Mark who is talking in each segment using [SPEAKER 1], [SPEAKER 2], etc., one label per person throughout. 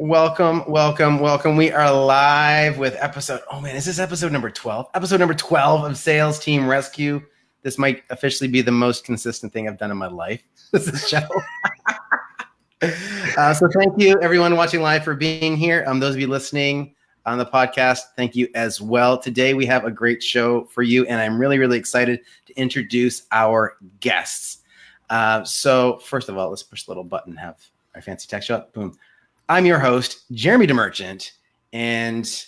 [SPEAKER 1] Welcome, welcome, welcome. We are live with is this episode number 12? Episode number 12 of Sales Team Rescue. This might officially be the most consistent thing I've done in my life. This is show. So thank you, everyone watching live, for being here. Those of you listening on the podcast, thank you as well. Today we have a great show for you, and I'm really, really excited to introduce our guests. So first of all, let's push the little button, have our fancy text show up. Boom. I'm your host, Jeremy DeMerchant, and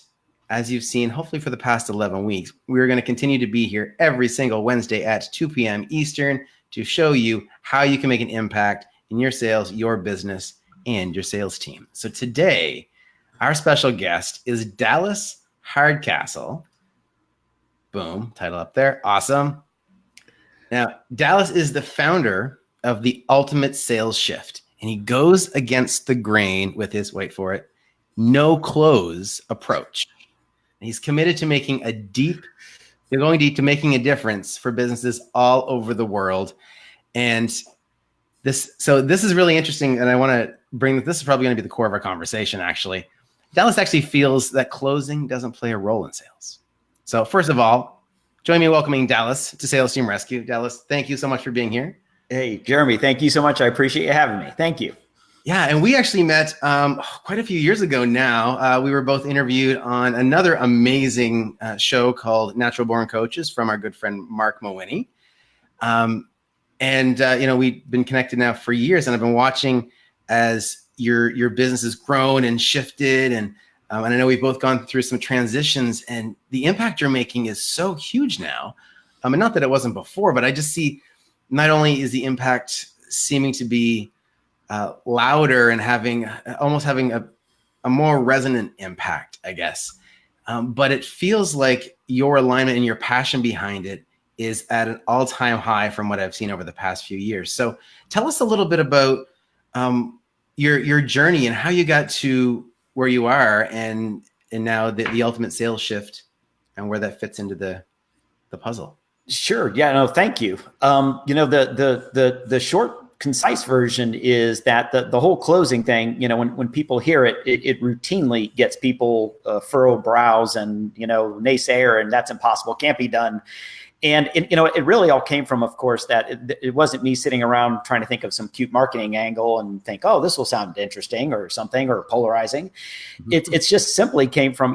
[SPEAKER 1] as you've seen, hopefully for the past 11 weeks, we're going to continue to be here every single Wednesday at 2 p.m. Eastern to show you how you can make an impact in your sales, your business, and your sales team. So today, our special guest is Dallas Hardcastle. Boom, title up there. Awesome. Now, Dallas is the founder of the Ultimate Sales Shift. And he goes against the grain with his, wait for it, no close approach. And he's committed to making going deep to making a difference for businesses all over the world. And this is really interesting. And I want to this is probably going to be the core of our conversation, actually. Dallas actually feels that closing doesn't play a role in sales. So first of all, join me in welcoming Dallas to Sales Team Rescue. Dallas, thank you so much for being here.
[SPEAKER 2] Hey, Jeremy, thank you so much. I appreciate you having me. Thank you.
[SPEAKER 1] Yeah, and we actually met quite a few years ago now. We were both interviewed on another amazing show called Natural Born Coaches from our good friend, Mark Mawhinney. We've been connected now for years, and I've been watching as your business has grown and shifted. And I know we've both gone through some transitions, and the impact you're making is so huge now. And not that it wasn't before, but I just see not only is the impact seeming to be louder and having a more resonant impact, I guess, but it feels like your alignment and your passion behind it is at an all-time high from what I've seen over the past few years. So tell us a little bit about your journey and how you got to where you are and now the ultimate sales shift and where that fits into the puzzle.
[SPEAKER 2] Sure. Yeah, no, thank you. The short, concise version is that the whole closing thing, when people hear it, it routinely gets people furrowed brows and, naysayer, and that's impossible, can't be done. And it really all came from, of course, that it wasn't me sitting around trying to think of some cute marketing angle and think, oh, this will sound interesting or something or polarizing. Mm-hmm. It's just simply came from,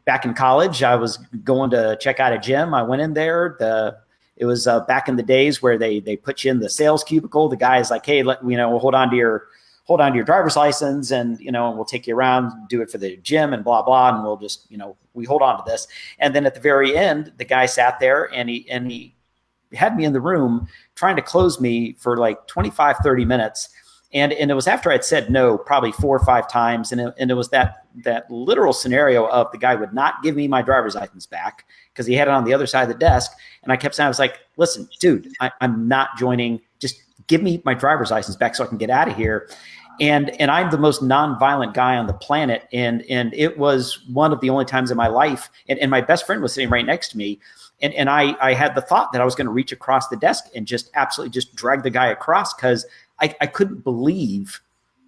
[SPEAKER 2] back in college, I was going to check out a gym. I went in there. It was back in the days where they put you in the sales cubicle. The guy is like, hey, we'll hold on to your driver's license and, we'll take you around, do it for the gym and blah, blah. And we'll just, we hold on to this. And then at the very end, the guy sat there and he had me in the room trying to close me for like 25, 30 minutes. And it was after I'd said no, probably 4 or 5 times. And it was that literal scenario of the guy would not give me my driver's license back because he had it on the other side of the desk. And I kept saying, I was like, listen, dude, I'm not joining. Just give me my driver's license back so I can get out of here. And I'm the most nonviolent guy on the planet. And it was one of the only times in my life. And my best friend was sitting right next to me. And I had the thought that I was going to reach across the desk and just absolutely just drag the guy across because I couldn't believe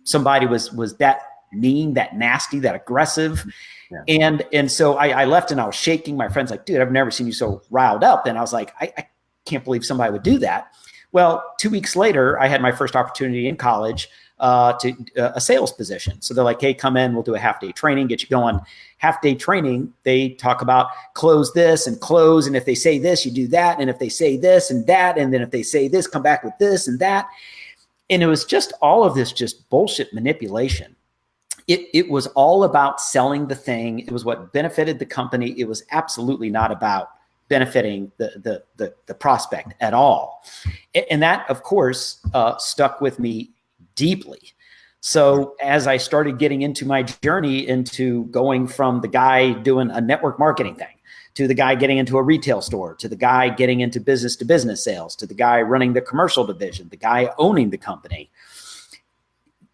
[SPEAKER 2] somebody was that mean, that nasty, that aggressive. Yeah. And so I left and I was shaking. My friend's like, dude, I've never seen you so riled up. And I was like, I can't believe somebody would do that. Well, 2 weeks later, I had my first opportunity in college to a sales position. So they're like, hey, come in, we'll do a half-day training, get you going. Half-day training, they talk about close this and close. And if they say this, you do that. And if they say this and that, and then if they say this, come back with this and that. And it was just all of this just bullshit manipulation. It was all about selling the thing. It was what benefited the company. It was absolutely not about benefiting the prospect at all. And that, of course, stuck with me deeply. So as I started getting into my journey into going from the guy doing a network marketing thing to the guy getting into a retail store, to the guy getting into business to business sales, to the guy running the commercial division, the guy owning the company,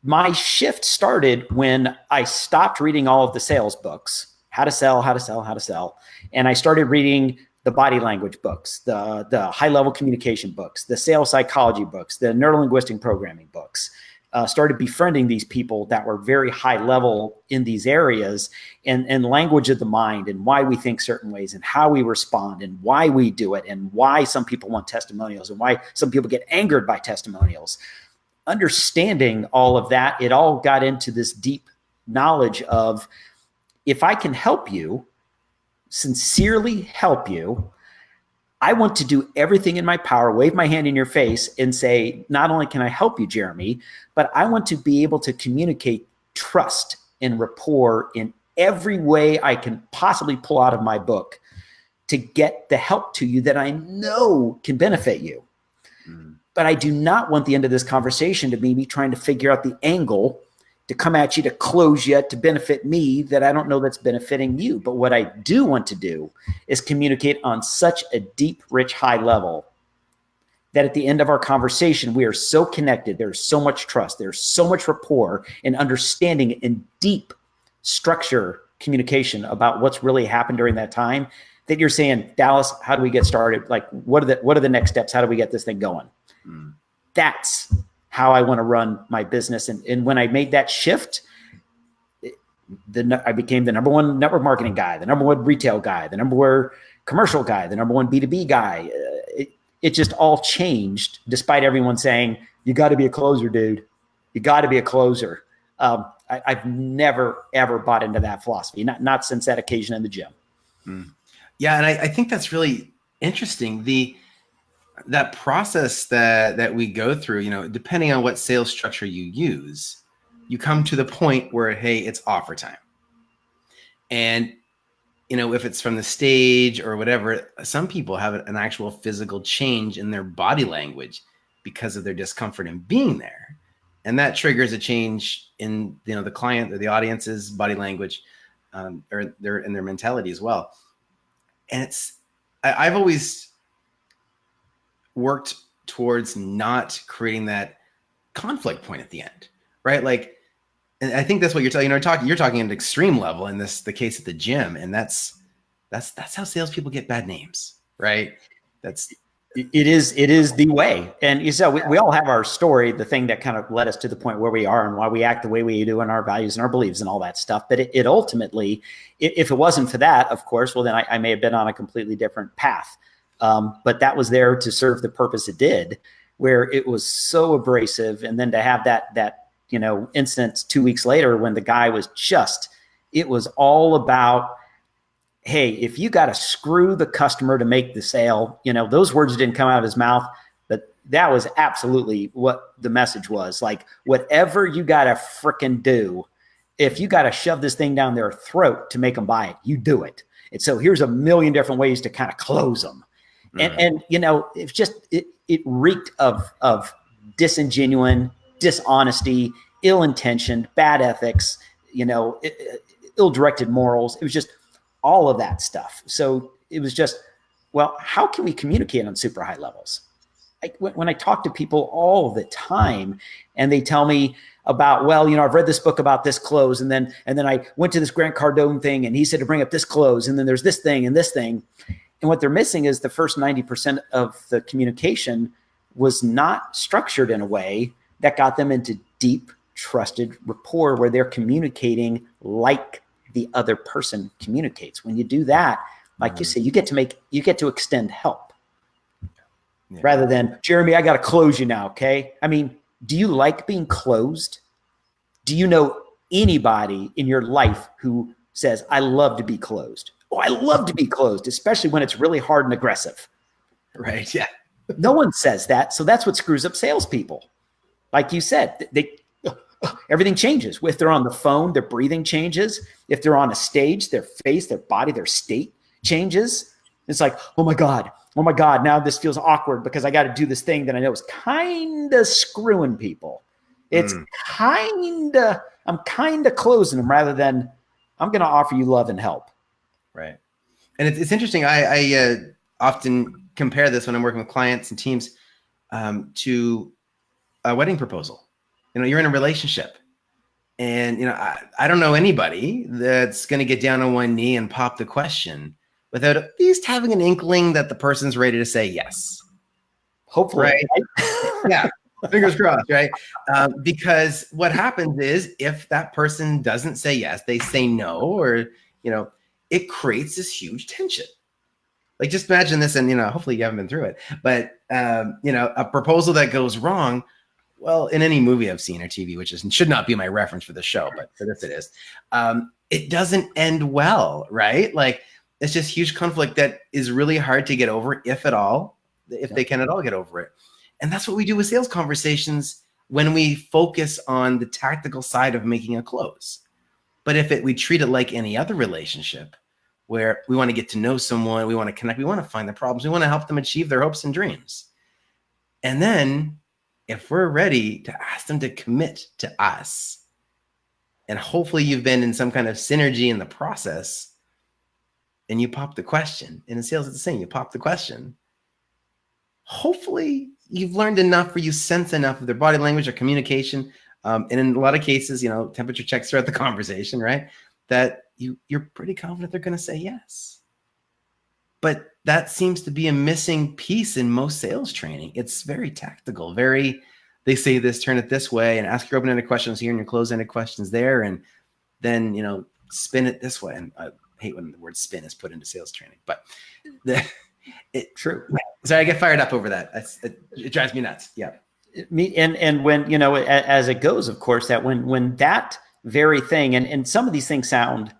[SPEAKER 2] my shift started when I stopped reading all of the sales books, how to sell. And I started reading the body language books, the high level communication books, the sales psychology books, the neurolinguistic programming books, started befriending these people that were very high level in these areas, and language of the mind, and why we think certain ways, and how we respond, and why we do it, and why some people want testimonials, and why some people get angered by testimonials. Understanding all of that, it all got into this deep knowledge of, if I can help you, sincerely help you, I want to do everything in my power, wave my hand in your face and say, not only can I help you, Jeremy, but I want to be able to communicate trust and rapport in every way I can possibly pull out of my book to get the help to you that I know can benefit you. But I do not want the end of this conversation to be me trying to figure out the angle to come at you, to close you, to benefit me that I don't know that's benefiting you. But what I do want to do is communicate on such a deep, rich, high level that at the end of our conversation, we are so connected. There's so much trust. There's so much rapport and understanding and deep structure communication about what's really happened during that time, that you're saying, Dallas, how do we get started? Like, what are the next steps? How do we get this thing going? That's how I want to run my business. And when I made that shift, I became the number one network marketing guy, the number one retail guy, the number one commercial guy, the number one B2B guy. It just all changed, despite everyone saying, you got to be a closer, dude. You got to be a closer. I've never, ever bought into that philosophy, not since that occasion in the gym.
[SPEAKER 1] Yeah, and I think that's really interesting. That process that we go through, depending on what sales structure you use, you come to the point where, hey, it's offer time. And, if it's from the stage or whatever, some people have an actual physical change in their body language because of their discomfort in being there. And that triggers a change in, the client or the audience's body language, or their mentality as well. And I've always worked towards not creating that conflict point at the end, right? Like, and I think that's what you're talking. You're talking at an extreme level in the case at the gym, and that's how salespeople get bad names, right?
[SPEAKER 2] It is the way. And you said we all have our story, the thing that kind of led us to the point where we are and why we act the way we do and our values and our beliefs and all that stuff. But it ultimately, if it wasn't for that, of course, well, then I may have been on a completely different path. But that was there to serve the purpose it did, where it was so abrasive. And then to have that instance 2 weeks later when the guy was it was all about, hey, if you got to screw the customer to make the sale, those words didn't come out of his mouth, but that was absolutely what the message was. Like, whatever you got to frickin' do, if you got to shove this thing down their throat to make them buy it, you do it. And so here's a million different ways to kind of close them. And it's just, it reeked of disingenuine, dishonesty, ill-intentioned, bad ethics, ill-directed morals. It was just all of that stuff. So it was just, well, how can we communicate on super high levels? When I talk to people all the time and they tell me about, well, I've read this book about this close, and then I went to this Grant Cardone thing and he said to bring up this close, and then there's this thing and this thing. And what they're missing is the first 90% of the communication was not structured in a way that got them into deep, trusted rapport where they're communicating like the other person communicates. When you do that, like you say, you get to extend help rather than, Jeremy, I got to close you now. Okay. I mean, do you like being closed? Do you know anybody in your life who says, I love to be closed? Oh, I love to be closed, especially when it's really hard and aggressive.
[SPEAKER 1] Right. Yeah.
[SPEAKER 2] No one says that. So that's what screws up salespeople. Like you said, everything changes. If they're on the phone, their breathing changes. If they're on a stage, their face, their body, their state changes. It's like, oh my God, now this feels awkward because I got to do this thing that I know is kind of screwing people. It's I'm kind of closing them rather than I'm going to offer you love and help.
[SPEAKER 1] Right. And it's interesting. I often compare this when I'm working with clients and teams to a wedding proposal. You're in a relationship and, I don't know anybody that's going to get down on one knee and pop the question without at least having an inkling that the person's ready to say yes.
[SPEAKER 2] Hopefully.
[SPEAKER 1] Right. Yeah. Fingers crossed, right? Because what happens is if that person doesn't say yes, they say no, or, it creates this huge tension. Like, just imagine this, and, hopefully you haven't been through it, but, a proposal that goes wrong, well, in any movie I've seen or TV, which should not be my reference for the show, but for this it is, it doesn't end well, right? Like, it's just huge conflict that is really hard to get over, if at all, if they can at all get over it. And that's what we do with sales conversations when we focus on the tactical side of making a close. But if we treat it like any other relationship, where we want to get to know someone, we want to connect, we want to find the problems, we want to help them achieve their hopes and dreams. And then if we're ready to ask them to commit to us, and hopefully you've been in some kind of synergy in the process, and you pop the question. And in sales, it's the same. You pop the question. Hopefully you've learned enough, or you sense enough of their body language or communication. And in a lot of cases, temperature checks throughout the conversation, right? That you're pretty confident they're going to say yes. But that seems to be a missing piece in most sales training. It's very tactical, they say this, turn it this way, and ask your open-ended questions here and your closed-ended questions there. And then, spin it this way. And I hate when the word spin is put into sales training, but
[SPEAKER 2] True.
[SPEAKER 1] So I get fired up over that. It drives me nuts. Yeah.
[SPEAKER 2] And when, as it goes, of course, that when that very thing, and some of these things sound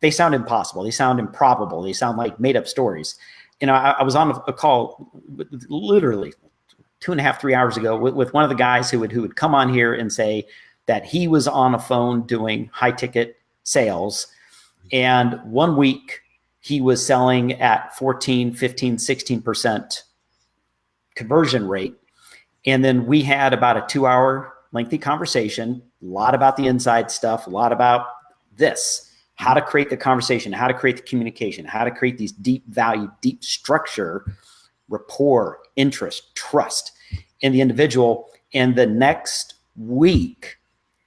[SPEAKER 2] impossible. They sound improbable. They sound like made up stories. I was on a call literally 2.5, 3 hours ago with one of the guys who would come on here and say that he was on a phone doing high ticket sales. And 1 week he was selling at 14, 15, 16% conversion rate. And then we had about a 2-hour lengthy conversation, a lot about the inside stuff, a lot about this, how to create the conversation, how to create the communication, how to create these deep value, deep structure, rapport, interest, trust in the individual. And the next week,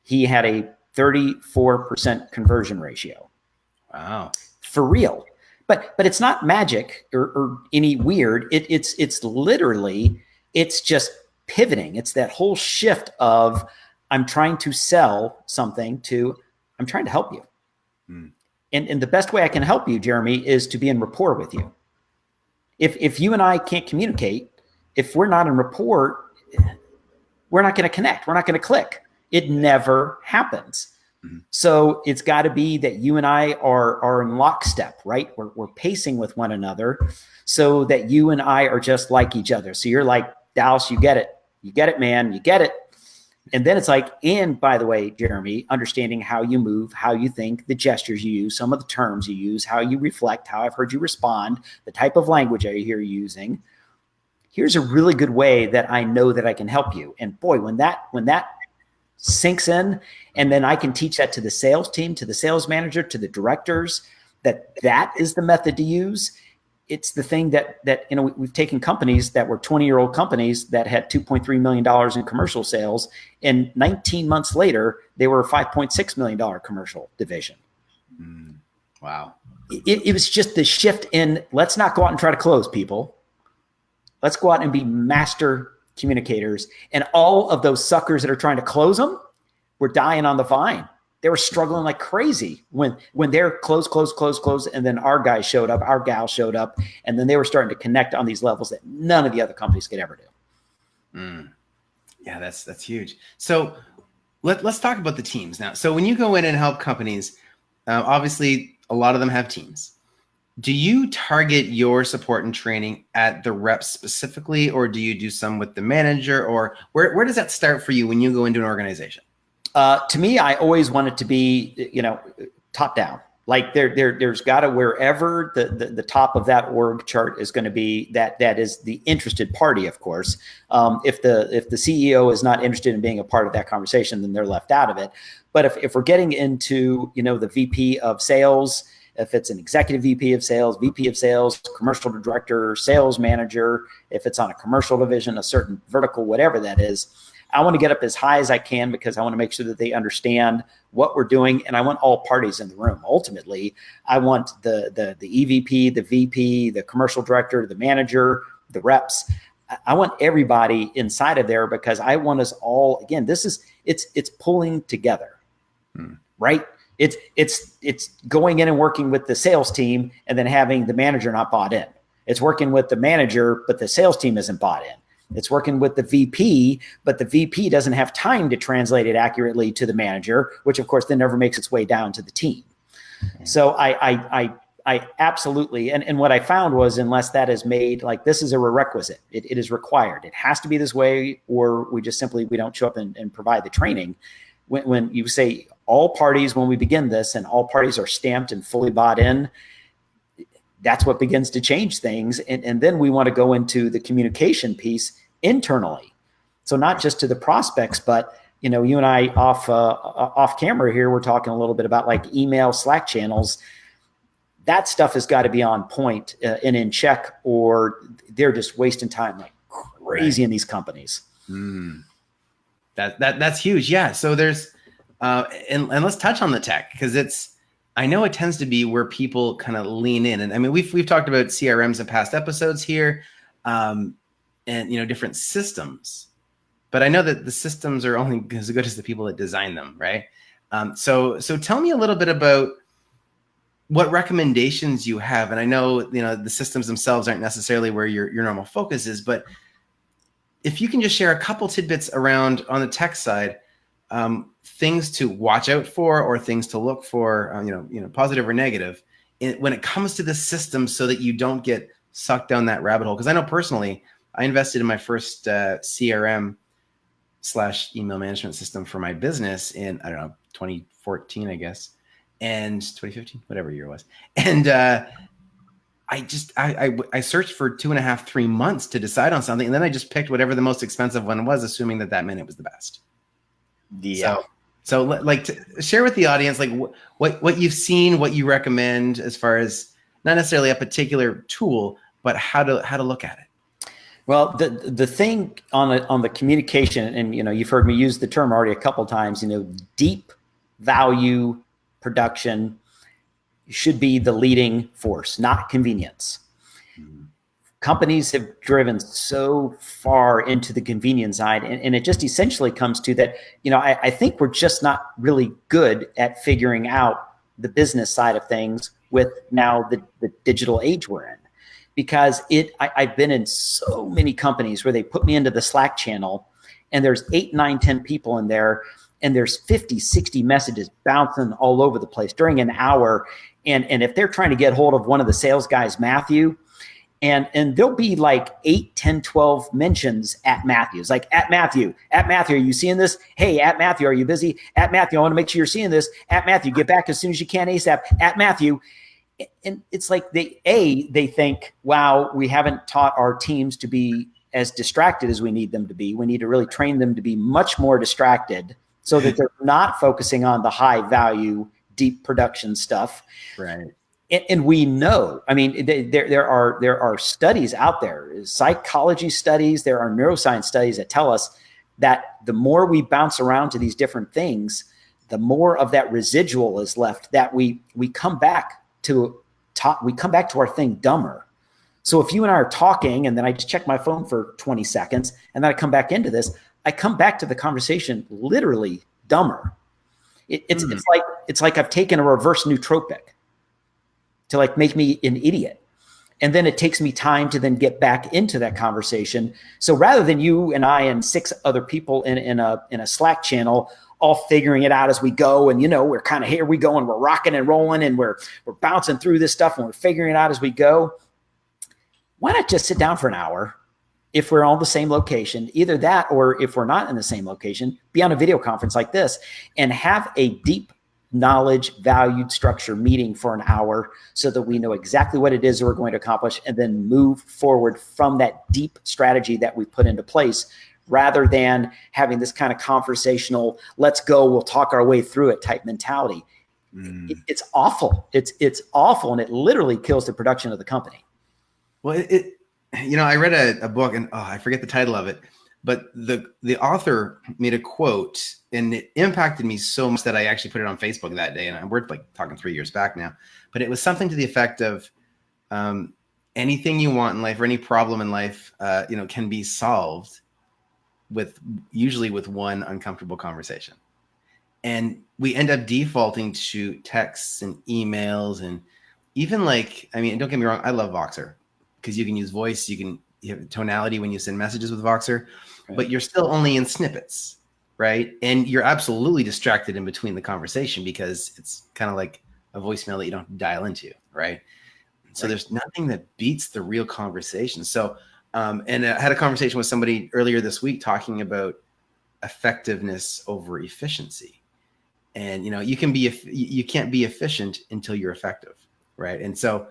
[SPEAKER 2] he had a 34% conversion ratio.
[SPEAKER 1] Wow.
[SPEAKER 2] For real. But it's not magic or any weird. It's literally, it's just pivoting. It's that whole shift of I'm trying to sell something to I'm trying to help you. And the best way I can help you, Jeremy, is to be in rapport with you. If you and I can't communicate, if we're not in rapport, we're not going to connect. We're not going to click. It never happens. So it's got to be that you and I are in lockstep, right? We're pacing with one another so that you and I are just like each other. So you're like, Dallas, you get it. You get it, man. You get it. And then it's like, and by the way, Jeremy, understanding how you move, how you think, the gestures you use, some of the terms you use, how you reflect, how I've heard you respond, the type of language I hear you using. Here's a really good way that I know that I can help you. And boy, when that sinks in, and then I can teach that to the sales team, to the sales manager, to the directors, that is the method to use. It's the thing that we've taken companies that were 20-year-old companies that had $2.3 million in commercial sales, and 19 months later, they were a $5.6 million commercial division.
[SPEAKER 1] Wow.
[SPEAKER 2] It was just the shift in, let's not go out and try to close people. Let's go out and be master communicators. And all of those suckers that are trying to close them were dying on the vine. They were struggling like crazy when they're close. And then our guy showed up, our gal showed up, and then they were starting to connect on these levels that none of the other companies could ever do.
[SPEAKER 1] Yeah, that's huge. So let's talk about the teams now. So when you go in and help companies, obviously a lot of them have teams. Do you target your support and training at the reps specifically, or do you do some with the manager, or where does that start for you when you go into an organization?
[SPEAKER 2] To me, I always want it to be, top down. Like there's got to, wherever the top of that org chart is going to be, that is the interested party, of course. If the CEO is not interested in being a part of that conversation, then they're left out of it. But if we're getting into, the VP of sales, if it's an executive VP of sales, commercial director, sales manager, if it's on a commercial division, a certain vertical, whatever that is, I want to get up as high as I can because I want to make sure that they understand what we're doing, and I want all parties in the room. Ultimately, I want the EVP, the VP, the commercial director, the manager, the reps. I want everybody inside of there, because I want us all, again, it's pulling together, right? It's going in and working with the sales team and then having the manager not bought in. It's working with the manager, but the sales team isn't bought in. It's working with the VP, but the VP doesn't have time to translate it accurately to the manager, which of course then never makes its way down to the team. So I absolutely, and what I found was, unless that is made, like, this is a requisite, it is required. It has to be this way, or we don't show up and provide the training. When you say all parties, when we begin this and all parties are stamped and fully bought in, that's what begins to change things. And then we want to go into the communication piece internally. So not just to the prospects, but, you know, you and I off camera here, we're talking a little bit about like email, Slack channels. That stuff has got to be on point and in check, or they're just wasting time like crazy in these companies.
[SPEAKER 1] That's huge. Yeah. So there's, and let's touch on the tech, because I know it tends to be where people kind of lean in. And I mean, we've talked about CRMs in past episodes here, and, you know, different systems, but I know that the systems are only as good as the people that design them. Right. So tell me a little bit about what recommendations you have. And I know, you know, the systems themselves aren't necessarily where your normal focus is, but if you can just share a couple tidbits around on the tech side, things to watch out for or things to look for, you know, positive or negative when it comes to the system, so that you don't get sucked down that rabbit hole. Because I know personally, I invested in my first CRM / email management system for my business in, I don't know, 2014, I guess, and 2015, whatever year it was. And I searched for 2.5, 3 months to decide on something. And then I just picked whatever the most expensive one was, assuming that meant it was the best.
[SPEAKER 2] Yeah.
[SPEAKER 1] So like, to share with the audience, like what you've seen, what you recommend as far as not necessarily a particular tool, but how to look at it.
[SPEAKER 2] Well, the thing on the communication, and, you know, you've heard me use the term already a couple of times, you know, deep value production should be the leading force, not convenience. Companies have driven so far into the convenience side, and it just essentially comes to that, you know, I think we're just not really good at figuring out the business side of things with now the digital age we're in. Because I've been in so many companies where they put me into the Slack channel, and there's 8, 9, 10 people in there, and there's 50, 60 messages bouncing all over the place during an hour. And if they're trying to get hold of one of the sales guys, Matthew, and there'll be like 8, 10, 12 mentions at Matthew. It's like, at Matthew, are you seeing this? Hey, at Matthew, are you busy? At Matthew, I want to make sure you're seeing this. At Matthew, get back as soon as you can ASAP. At Matthew. And it's like they think, wow, we haven't taught our teams to be as distracted as we need them to be. We need to really train them to be much more distracted, so that they're not focusing on the high value, deep production stuff.
[SPEAKER 1] Right.
[SPEAKER 2] And we know, I mean, there are studies out there, psychology studies, there are neuroscience studies that tell us that the more we bounce around to these different things, the more of that residual is left, that we come back to our thing dumber. So if you and I are talking, and then I just check my phone for 20 seconds, and then I come back into this, I come back to the conversation literally dumber. It's like I've taken a reverse nootropic to like make me an idiot. And then it takes me time to then get back into that conversation. So rather than you and I and 6 other people in a Slack channel all figuring it out as we go, and, you know, we're kind of, here we go, and we're rocking and rolling, and we're bouncing through this stuff, and we're figuring it out as we go, why not just sit down for an hour if we're all in the same location? Either that, or if we're not in the same location, be on a video conference like this and have a deep knowledge, valued, structure meeting for an hour, so that we know exactly what it is that we're going to accomplish, and then move forward from that deep strategy that we put into place, rather than having this kind of conversational, let's go, we'll talk our way through it type mentality. It's awful. It's awful, and it literally kills the production of the company.
[SPEAKER 1] Well, you know, I read a book, and I forget the title of it, but the author made a quote, and it impacted me so much that I actually put it on Facebook that day. And we're like talking 3 years back now, but it was something to the effect of, anything you want in life or any problem in life, can be solved usually with one uncomfortable conversation. And we end up defaulting to texts and emails, and even don't get me wrong, I love Voxer because you can use voice, you have tonality when you send messages with Voxer, right. But you're still only in snippets, right? And you're absolutely distracted in between the conversation because it's kind of like a voicemail that you don't dial into, right? So there's nothing that beats the real conversation. So, and I had a conversation with somebody earlier this week talking about effectiveness over efficiency. And, you can't be efficient until you're effective, right? And so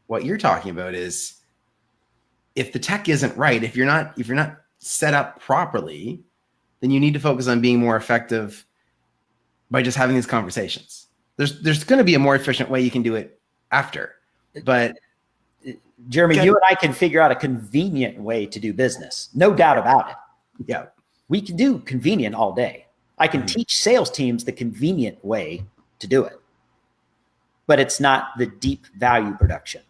[SPEAKER 1] what you're talking about is if the tech isn't right, if you're not set up properly, then you need to focus on being more effective by just having these conversations. There's going to be a more efficient way you can do it after. But
[SPEAKER 2] Jeremy, you and I can figure out a convenient way to do business. No doubt about it.
[SPEAKER 1] Yeah.
[SPEAKER 2] We can do convenient all day. I can teach sales teams the convenient way to do it, but it's not the deep value production.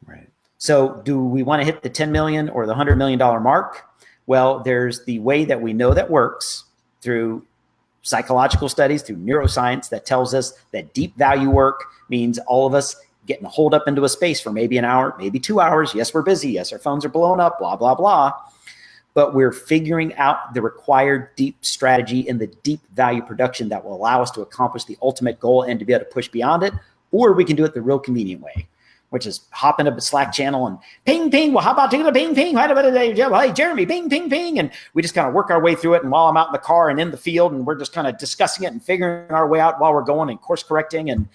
[SPEAKER 1] Right.
[SPEAKER 2] So do we want to hit the 10 million or the $100 million mark? Well, there's the way that we know that works through psychological studies, through neuroscience that tells us that deep value work means all of us getting holed up into a space for maybe an hour, maybe 2 hours. Yes, we're busy. Yes, our phones are blown up, blah, blah, blah. But we're figuring out the required deep strategy and the deep value production that will allow us to accomplish the ultimate goal and to be able to push beyond it. Or we can do it the real convenient way, which is hop in a Slack channel and ping, ping. Well, how about taking a ping, ping? Hey, Jeremy, ping, ping, ping. And we just kind of work our way through it. And while I'm out in the car and in the field, and we're just kind of discussing it and figuring our way out while we're going and course correcting. And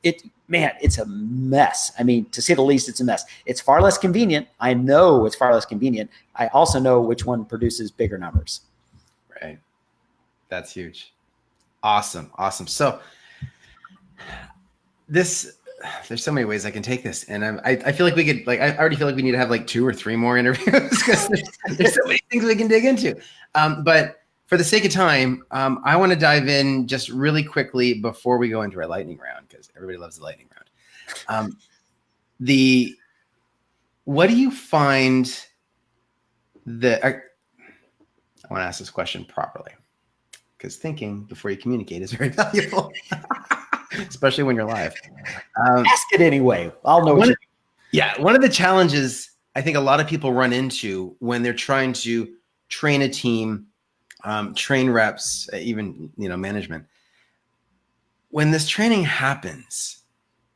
[SPEAKER 2] it's a mess. I mean, to say the least, it's a mess. It's far less convenient. I know it's far less convenient. I also know which one produces bigger numbers.
[SPEAKER 1] Right. That's huge. Awesome. So there's so many ways I can take this. And I feel like we could, I already feel like we need to have 2 or 3 more interviews because there's so many things we can dig into. But for the sake of time, I want to dive in just really quickly before we go into our lightning round, because everybody loves the lightning round. What do you find I want to ask this question properly, because thinking before you communicate is very valuable, especially when you're live.
[SPEAKER 2] Ask it anyway. I'll know.
[SPEAKER 1] One of the challenges I think a lot of people run into when they're trying to train a team, train reps, even management. When this training happens,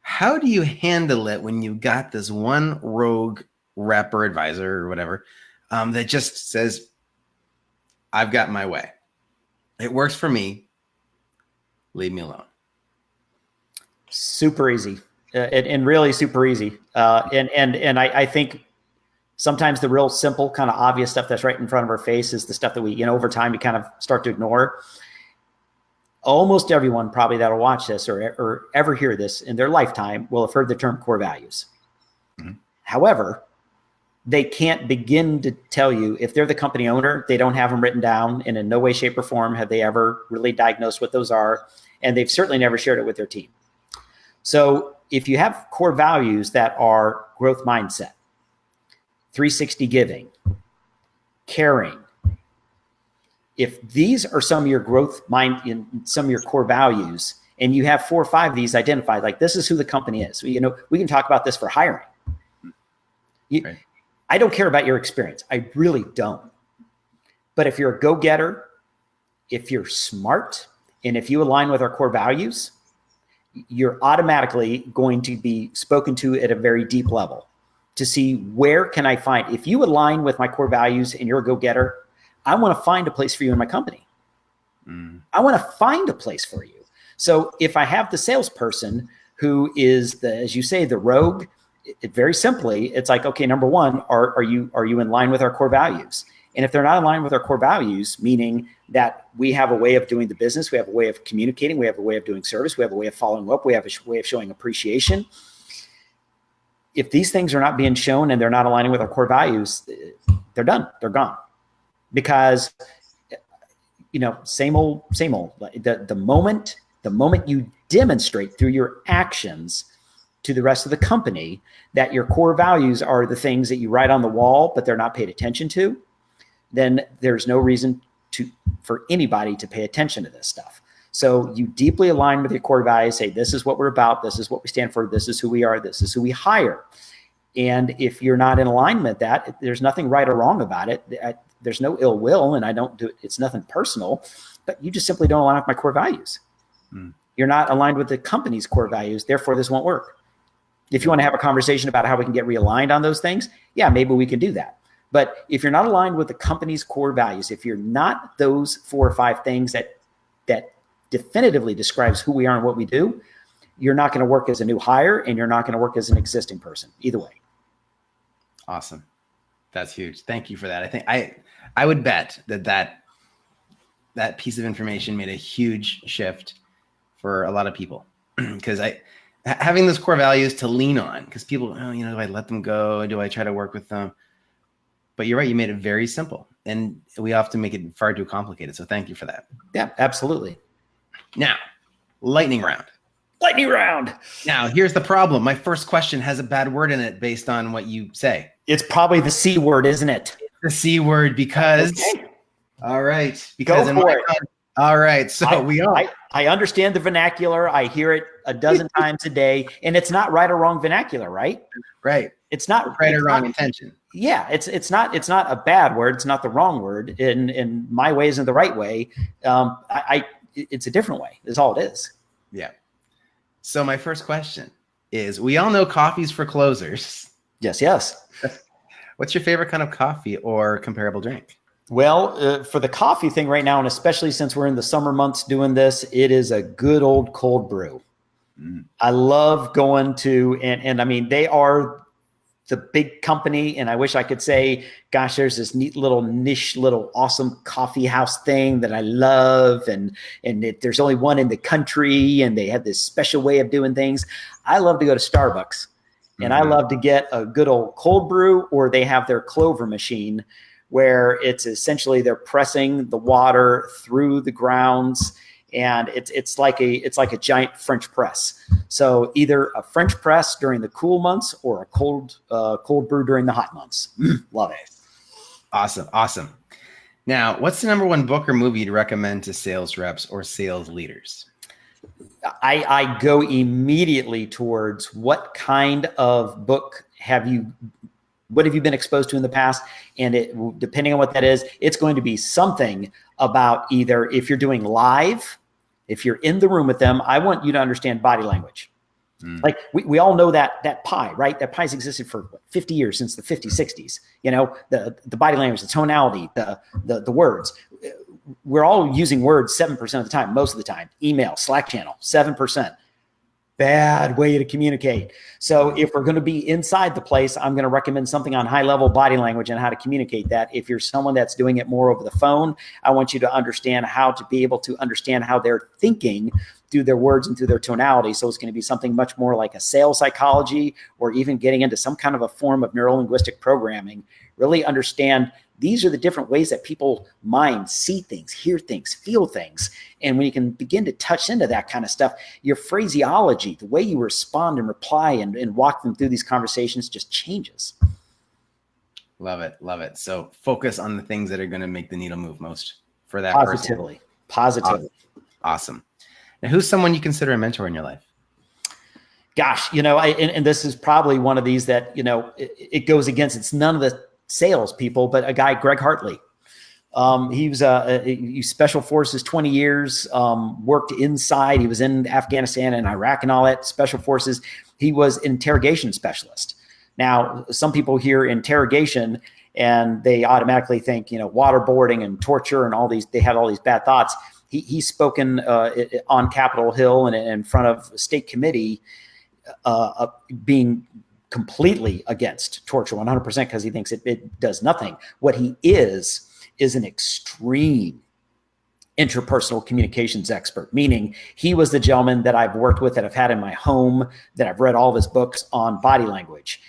[SPEAKER 1] how do you handle it when you got this one rogue rep or advisor or whatever that just says, "I've got my way. It works for me. Leave me alone"?
[SPEAKER 2] Super easy, and really super easy. And I think sometimes the real simple, kind of obvious stuff that's right in front of our face is the stuff that we, over time, we kind of start to ignore. Almost everyone probably that'll watch this or ever hear this in their lifetime will have heard the term core values. Mm-hmm. However, they can't begin to tell you, if they're the company owner, they don't have them written down, and in no way, shape, or form have they ever really diagnosed what those are. And they've certainly never shared it with their team. So if you have core values that are growth mindset, 360 giving, caring, if these are some of your growth mind in some of your core values, and you have 4 or 5 of these identified, like this is who the company is. We can talk about this for hiring. Right. I don't care about your experience. I really don't. But if you're a go-getter, if you're smart, and if you align with our core values, you're automatically going to be spoken to at a very deep level to see where can I find, if you align with my core values and you're a go-getter, I want to find a place for you in my company. I want to find a place for you. So if I have the salesperson who is as you say, the rogue, very simply, it's like, okay, number one, are you in line with our core values? And if they're not in line with our core values, meaning that we have a way of doing the business, we have a way of communicating, we have a way of doing service, we have a way of following up, we have a way of showing appreciation. If these things are not being shown and they're not aligning with our core values, they're done. They're gone. Because, same old. The moment you demonstrate through your actions to the rest of the company that your core values are the things that you write on the wall, but they're not paid attention to, then there's no reason for anybody to pay attention to this stuff. So you deeply align with your core values, say, this is what we're about, this is what we stand for, this is who we are, this is who we hire. And if you're not in alignment with that, there's nothing right or wrong about it. There's no ill will, and I don't do it. It's nothing personal, but you just simply don't align with my core values. You're not aligned with the company's core values. Therefore, this won't work. If you want to have a conversation about how we can get realigned on those things, yeah, maybe we can do that. But if you're not aligned with the company's core values, if you're not those 4 or 5 things that definitively describes who we are and what we do, you're not going to work as a new hire, and you're not going to work as an existing person either way.
[SPEAKER 1] Awesome. That's huge. Thank you for that. I think I would bet that piece of information made a huge shift for a lot of people, because having those core values to lean on, because people, do I let them go? Do I try to work with them? But you're right. You made it very simple, and we often make it far too complicated. So thank you for that.
[SPEAKER 2] Yeah, absolutely.
[SPEAKER 1] Now, lightning round.
[SPEAKER 2] Lightning round.
[SPEAKER 1] Now, here's the problem. My first question has a bad word in it based on what you say.
[SPEAKER 2] It's probably the C word, isn't it?
[SPEAKER 1] The C word, because. Okay. All right. Because
[SPEAKER 2] go for it.
[SPEAKER 1] All right. So
[SPEAKER 2] I understand the vernacular. I hear it a dozen times a day, and it's not right or wrong vernacular, right?
[SPEAKER 1] Right.
[SPEAKER 2] It's not
[SPEAKER 1] right or wrong intention.
[SPEAKER 2] Yeah. It's not a bad word. It's not the wrong word. In my way isn't the right way. It's a different way. That's all it is.
[SPEAKER 1] Yeah. So my first question is, we all know coffee's for closers.
[SPEAKER 2] Yes.
[SPEAKER 1] What's your favorite kind of coffee or comparable drink?
[SPEAKER 2] Well, for the coffee thing right now, and especially since we're in the summer months doing this, it is a good old cold brew. I love going to, and I mean, they are the big company, and I wish I could say, gosh, there's this neat little niche, little awesome coffee house thing that I love, and there's only one in the country, and they have this special way of doing things. I love to go to Starbucks, and I love to get a good old cold brew, or they have their Clover machine, where it's essentially they're pressing the water through the grounds, and it's like a giant French press. So either a French press during the cool months or a cold brew during the hot months. Love it.
[SPEAKER 1] Awesome. Now, what's the number one book or movie you'd recommend to sales reps or sales leaders?
[SPEAKER 2] I go immediately towards what kind of book what have you been exposed to in the past? And depending on what that is, it's going to be something about either if you're doing live, if you're in the room with them, I want you to understand body language. Like we all know that pie, right? That pie's existed for 50 years, since the 50s, 60s. The body language, the tonality, the words. We're all using words 7% of the time, most of the time. Email, Slack channel, 7%. Bad way to communicate. So if we're going to be inside the place, I'm going to recommend something on high level body language and how to communicate that. If you're someone that's doing it more over the phone, I want you to understand how to be able to understand how they're thinking through their words and through their tonality. So it's going to be something much more like a sales psychology, or even getting into some kind of a form of neuro-linguistic programming. Really understand these are the different ways that people mind, see things, hear things, feel things. And when you can begin to touch into that kind of stuff, your phraseology, the way you respond and reply and walk them through these conversations just changes.
[SPEAKER 1] Love it. So focus on the things that are going to make the needle move most for that
[SPEAKER 2] Positively.
[SPEAKER 1] Awesome. Now, who's someone you consider a mentor in your life?
[SPEAKER 2] Gosh, and this is probably one of these that, it goes against, it's none of the sales people, but a guy, Greg Hartley. He was special forces 20 years, worked inside. He was in Afghanistan and Iraq and all that, special forces. He was an interrogation specialist. Now, some people hear interrogation and they automatically think, waterboarding and torture and all these, they have all these bad thoughts. He's spoken on Capitol Hill and in front of a state committee, being completely against torture, 100%, because he thinks it does nothing. What he is an extreme interpersonal communications expert, meaning he was the gentleman that I've worked with, that I've had in my home, that I've read all of his books on body language.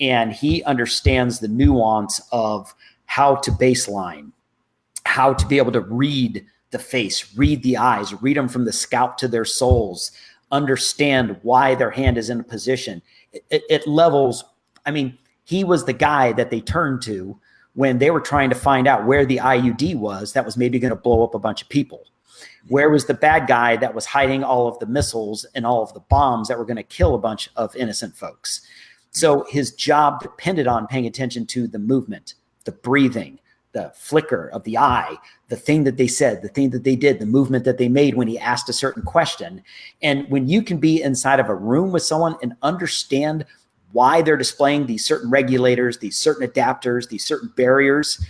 [SPEAKER 2] And he understands the nuance of how to baseline, how to be able to read the face, read the eyes, read them from the scalp to their souls, understand why their hand is in a position. It levels. I mean, he was the guy that they turned to when they were trying to find out where the IUD was that was maybe going to blow up a bunch of people. Where was the bad guy that was hiding all of the missiles and all of the bombs that were going to kill a bunch of innocent folks? So his job depended on paying attention to the movement, the breathing, the flicker of the eye, the thing that they said, the thing that they did, the movement that they made when he asked a certain question. And when you can be inside of a room with someone and understand why they're displaying these certain regulators, these certain adapters, these certain barriers,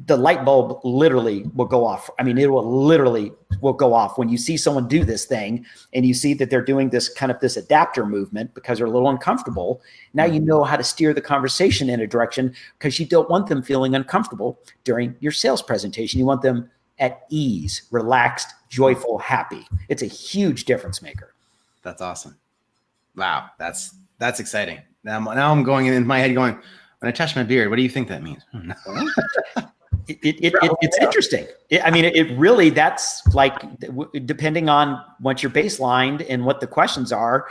[SPEAKER 2] the light bulb literally will go off. I mean, it will go off when you see someone do this thing and you see that they're doing this kind of this adapter movement because they're a little uncomfortable. Now you know how to steer the conversation in a direction because you don't want them feeling uncomfortable during your sales presentation. You want them at ease, relaxed, joyful, happy. It's a huge difference maker.
[SPEAKER 1] That's awesome. Wow. That's exciting. Now I'm going in my head going, when I touch my beard, what do you think that means?
[SPEAKER 2] It's interesting. I mean, it really, that's like, depending on what your baseline and what the questions are,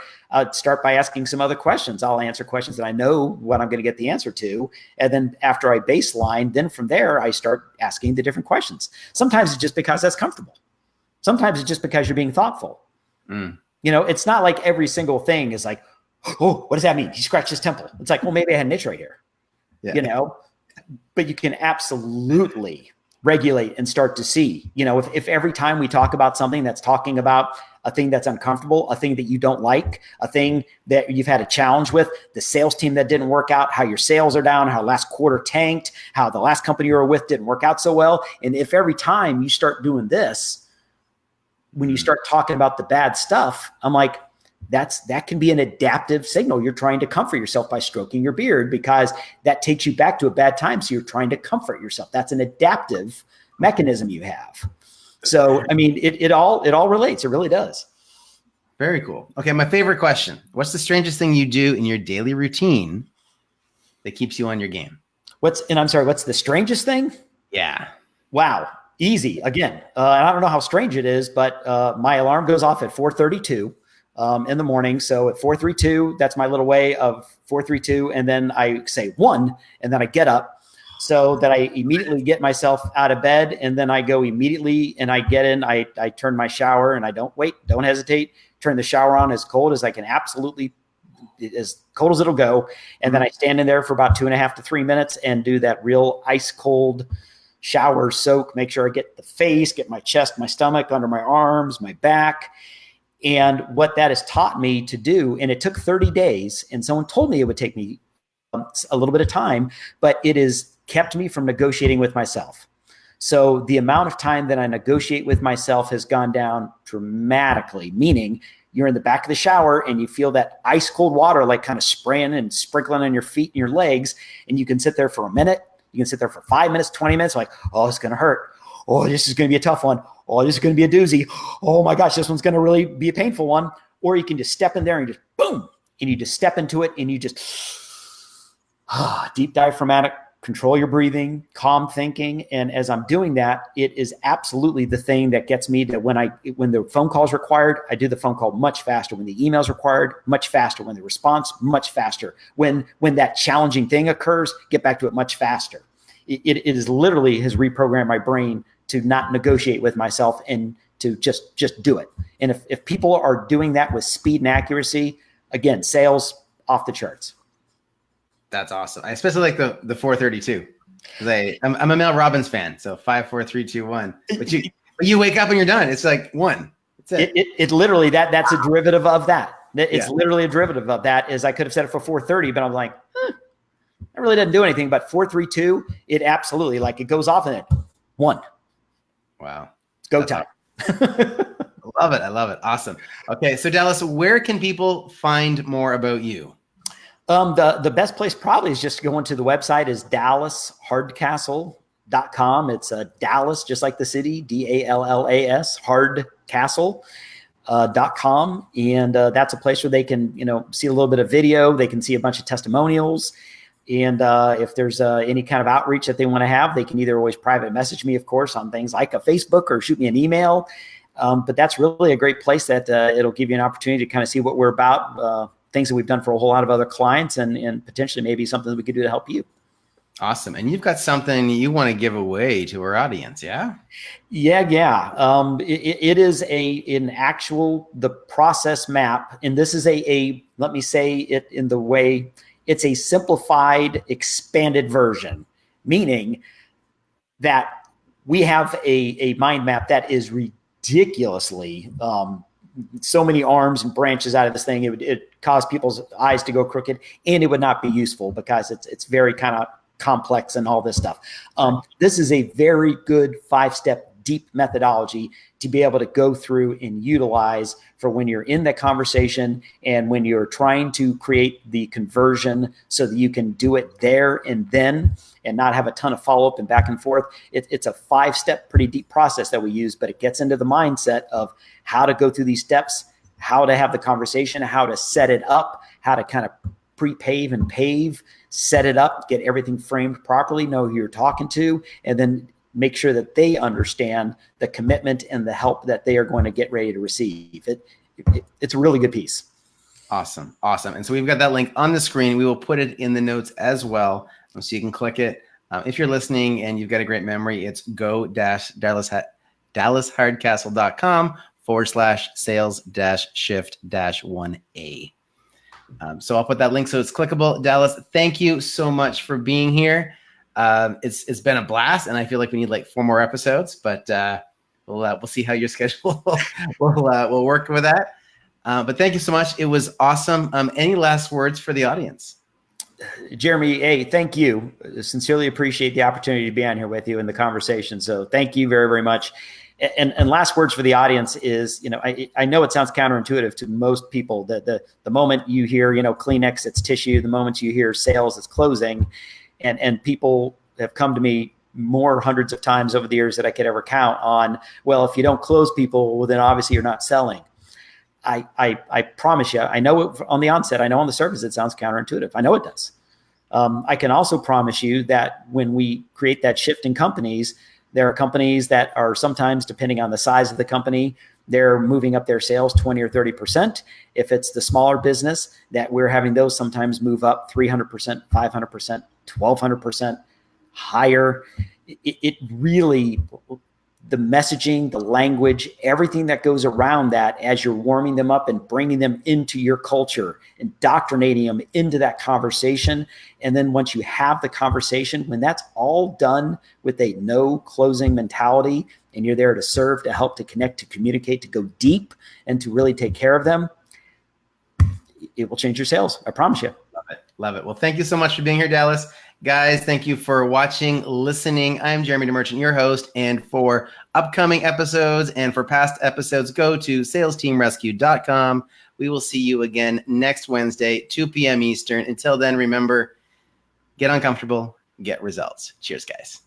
[SPEAKER 2] start by asking some other questions. I'll answer questions that I know what I'm going to get the answer to. And then after I baseline, then from there, I start asking the different questions. Sometimes it's just because that's comfortable. Sometimes it's just because you're being thoughtful. You know, it's not like every single thing is like, oh, what does that mean? He scratched his temple. It's like, well, maybe I had an itch right here, you know, but you can absolutely regulate and start to see, you know, if every time we talk about something that's talking about a thing that's uncomfortable, a thing that you don't like, a thing that you've had a challenge with, the sales team that didn't work out, how your sales are down, how last quarter tanked, how the last company you were with didn't work out so well. And if every time you start doing this, when you start talking about the bad stuff, I'm like, that can be an adaptive signal. You're trying to comfort yourself by stroking your beard because that takes you back to a bad time. So you're trying to comfort yourself. That's an adaptive mechanism you have. So, I mean, it all relates. It really does.
[SPEAKER 1] Very cool. Okay. My favorite question. What's the strangest thing you do in your daily routine that keeps you on your game?
[SPEAKER 2] What's the strangest thing?
[SPEAKER 1] Yeah.
[SPEAKER 2] Wow. Easy. Again, I don't know how strange it is, but my alarm goes off at 4:32 in the morning. So at 4:32, that's my little way of 4:32. And then I say 1, and then I get up so that I immediately get myself out of bed. And then I go immediately and I get in, I turn my shower and I don't hesitate, turn the shower on as cold as I can, absolutely as cold as it'll go. And then I stand in there for about 2.5 to 3 minutes and do that real ice cold shower soak, make sure I get the face, get my chest, my stomach, under my arms, my back. And what that has taught me to do, and it took 30 days, and someone told me it would take me a little bit of time, but it has kept me from negotiating with myself. So the amount of time that I negotiate with myself has gone down dramatically, meaning you're in the back of the shower and you feel that ice cold water like kind of spraying and sprinkling on your feet and your legs, and you can sit there for a minute. You can sit there for 5 minutes, 20 minutes, like, oh, it's going to hurt. Oh, this is going to be a tough one. Oh, this is going to be a doozy. Oh my gosh, this one's going to really be a painful one. Or you can just step in there and just boom, and you just step into it and you just deep diaphragmatic, control your breathing, calm thinking. And as I'm doing that, it is absolutely the thing that gets me to when the phone call is required, I do the phone call much faster. When the email is required, much faster. When the response, much faster. When that challenging thing occurs, get back to it much faster. It is literally has reprogrammed my brain to not negotiate with myself and to just do it. And if people are doing that with speed and accuracy, again, sales off the charts.
[SPEAKER 1] That's awesome. I especially like the 4:32. I'm a Mel Robbins fan. So 5, 4, 3, 2, 1. But you wake up and you're done. It's like 1. That's it.
[SPEAKER 2] It literally that's a derivative of that. It's literally a derivative of that. Is I could have said it for 4:30, but I'm like, I really didn't do anything. But 4:32, it absolutely like it goes off in it. 1.
[SPEAKER 1] Wow.
[SPEAKER 2] Go time.
[SPEAKER 1] Love it. I love it. Awesome. Okay. So Dallas, where can people find more about you?
[SPEAKER 2] The best place probably is just going to the website is DallasHardcastle.com. It's Dallas, just like the city, DALLAS, Hardcastle.com. And that's a place where they can, see a little bit of video. They can see a bunch of testimonials. And if there's any kind of outreach that they want to have, they can either always private message me, of course, on things like a Facebook or shoot me an email. But that's really a great place that it'll give you an opportunity to kind of see what we're about, things that we've done for a whole lot of other clients, and potentially maybe something that we could do to help you.
[SPEAKER 1] Awesome. And you've got something you want to give away to our audience, yeah?
[SPEAKER 2] Yeah. It is the process map. And this is let me say it in the way, it's a simplified, expanded version, meaning that we have a mind map that is ridiculously, so many arms and branches out of this thing. It cause people's eyes to go crooked, and it would not be useful because it's very kind of complex and all this stuff. This is a very good 5-step deep methodology to be able to go through and utilize for when you're in that conversation and when you're trying to create the conversion so that you can do it there and then and not have a ton of follow-up and back and forth. It's a 5-step, pretty deep process that we use, but it gets into the mindset of how to go through these steps, how to have the conversation, how to set it up, how to kind of pre-pave and pave, set it up, get everything framed properly, know who you're talking to, and then make sure that they understand the commitment and the help that they are going to get ready to receive. It's a really good piece.
[SPEAKER 1] Awesome. And so we've got that link on the screen. We will put it in the notes as well, so you can click it. If you're listening and you've got a great memory, it's go-DallasHardcastle.com/sales-shift-1A. So I'll put that link so it's clickable. Dallas, thank you so much for being here. It's been a blast, and I feel like we need like 4 more episodes, but we'll see how your schedule will work with that. But thank you so much. It was awesome. Any last words for the audience?
[SPEAKER 2] Jeremy, hey, thank you. Sincerely appreciate the opportunity to be on here with you in the conversation. So thank you very, very much. And last words for the audience is, I know it sounds counterintuitive to most people that the moment you hear, Kleenex, it's tissue. The moment you hear sales, it's closing. And people have come to me more hundreds of times over the years that I could ever count on, well, if you don't close people, well, then obviously you're not selling. I promise you, I know it on the onset, I know on the surface it sounds counterintuitive. I know it does. I can also promise you that when we create that shift in companies, there are companies that are sometimes, depending on the size of the company, they're moving up their sales 20 or 30%. If it's the smaller business, that we're having those sometimes move up 300%, 500%, 1,200% higher. It really, the messaging, the language, everything that goes around that as you're warming them up and bringing them into your culture, indoctrinating them into that conversation. And then once you have the conversation, when that's all done with a no closing mentality, and you're there to serve, to help, to connect, to communicate, to go deep, and to really take care of them, it will change your sales. I promise you.
[SPEAKER 1] Love it. Well, thank you so much for being here, Dallas. Guys, thank you for watching, listening. I'm Jeremy DeMerchant, your host. And for upcoming episodes and for past episodes, go to salesteamrescue.com. We will see you again next Wednesday, 2 p.m. Eastern. Until then, remember, get uncomfortable, get results. Cheers, guys.